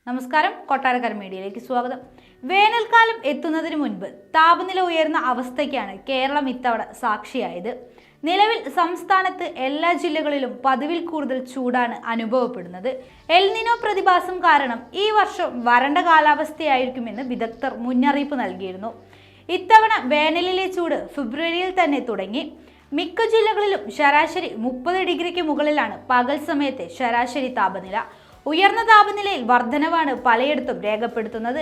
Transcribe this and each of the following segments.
നമസ്കാരം, കൊട്ടാരക്കര മീഡിയയിലേക്ക് സ്വാഗതം. വേനൽക്കാലം എത്തുന്നതിന് മുൻപ് താപനില ഉയർന്ന അവസ്ഥയ്ക്കാണ് കേരളം ഇത്തവണ സാക്ഷിയായത്. നിലവിൽ സംസ്ഥാനത്ത് എല്ലാ ജില്ലകളിലും പതിവിൽ കൂടുതൽ ചൂടാണ് അനുഭവപ്പെടുന്നത്. എൽ നിനോ പ്രതിഭാസം കാരണം ഈ വർഷം വരണ്ട കാലാവസ്ഥയായിരിക്കുമെന്ന് വിദഗ്ധർ മുന്നറിയിപ്പ് നൽകിയിരുന്നു. ഇത്തവണ വേനലിലെ ചൂട് ഫെബ്രുവരിയിൽ തന്നെ തുടങ്ങി. മിക്ക ജില്ലകളിലും ശരാശരി 30 ഡിഗ്രിക്ക് മുകളിലാണ് പകൽ സമയത്തെ ശരാശരി താപനില. ഉയർന്ന താപനിലയിൽ വർധനവാണ് പലയിടത്തും രേഖപ്പെടുത്തുന്നത്.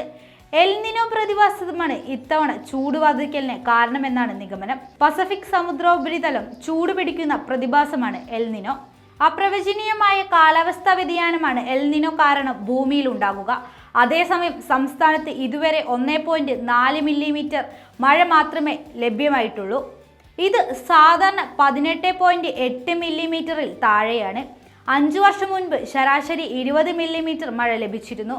എൽ നിനോ പ്രതിഭാസമാണ് ഇത്തവണ ചൂട് വർദ്ധിക്കലിന് കാരണമെന്നാണ് നിഗമനം. പസഫിക് സമുദ്രോപരിതലം ചൂടുപിടിക്കുന്ന പ്രതിഭാസമാണ് എൽ നിനോ. അപ്രവചനീയമായ കാലാവസ്ഥാ വ്യതിയാനമാണ് എൽ നിനോ കാരണം ഭൂമിയിൽ ഉണ്ടാകുക. അതേസമയം സംസ്ഥാനത്ത് ഇതുവരെ 1.4 മില്ലിമീറ്റർ മഴ മാത്രമേ ലഭ്യമായിട്ടുള്ളൂ. ഇത് സാധാരണ 18.8 മില്ലിമീറ്ററിൽ താഴെയാണ്. 5 വർഷം മുൻപ് ശരാശരി 20 മില്ലിമീറ്റർ മഴ ലഭിച്ചിരുന്നു.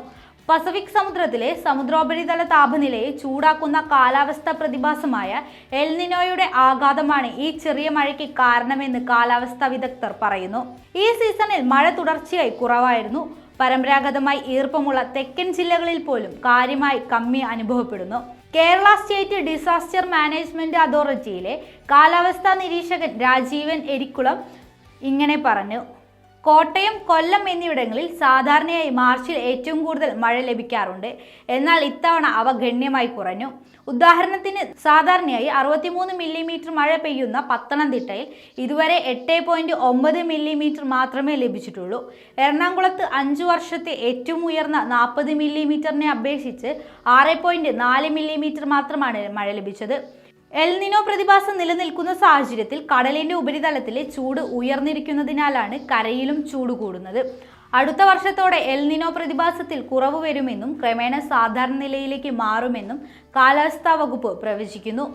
പസഫിക് സമുദ്രത്തിലെ സമുദ്രോപരിതല താപനിലയെ ചൂടാക്കുന്ന കാലാവസ്ഥാ പ്രതിഭാസമായ എൽ നിനോയുടെ ആഘാതമാണ് ഈ ചെറിയ മഴയ്ക്ക് കാരണമെന്ന് കാലാവസ്ഥാ വിദഗ്ധർ പറയുന്നു. ഈ സീസണിൽ മഴ തുടർച്ചയായി കുറവായിരുന്നു. പരമ്പരാഗതമായി ഈർപ്പമുള്ള തെക്കൻ ജില്ലകളിൽ പോലും കാര്യമായി കമ്മി അനുഭവപ്പെടുന്നു. കേരള സ്റ്റേറ്റ് ഡിസാസ്റ്റർ മാനേജ്മെന്റ് അതോറിറ്റിയിലെ കാലാവസ്ഥാ നിരീക്ഷകൻ രാജീവൻ എരിക്കുളം ഇങ്ങനെ പറഞ്ഞു: കോട്ടയം, കൊല്ലം എന്നിവിടങ്ങളിൽ സാധാരണയായി മാർച്ചിൽ ഏറ്റവും കൂടുതൽ മഴ ലഭിക്കാറുണ്ട്. എന്നാൽ ഇത്തവണ അവ ഗണ്യമായി കുറഞ്ഞു. ഉദാഹരണത്തിന്, സാധാരണയായി 63 മില്ലിമീറ്റർ മഴ പെയ്യുന്ന പത്തനംതിട്ടയിൽ ഇതുവരെ 8.9 മില്ലിമീറ്റർ മാത്രമേ ലഭിച്ചിട്ടുള്ളൂ. എറണാകുളത്ത് 5 വർഷത്തെ ഏറ്റവും ഉയർന്ന 40 മില്ലിമീറ്ററിനെ അപേക്ഷിച്ച് 6.4 മില്ലിമീറ്റർ മാത്രമാണ് മഴ ലഭിച്ചത്. എൽ നിനോ പ്രതിഭാസം നിലനിൽക്കുന്ന സാഹചര്യത്തിൽ കടലിന്റെ ഉപരിതലത്തിലെ ചൂട് ഉയർന്നിരിക്കുന്നതിനാലാണ് കരയിലും ചൂട് കൂടുന്നത്. അടുത്ത വർഷത്തോടെ എൽ നിനോ പ്രതിഭാസത്തിൽ കുറവ് വരുമെന്നും ക്രമേണ സാധാരണ നിലയിലേക്ക് മാറുമെന്നും കാലാവസ്ഥാ വകുപ്പ് പ്രവചിക്കുന്നു.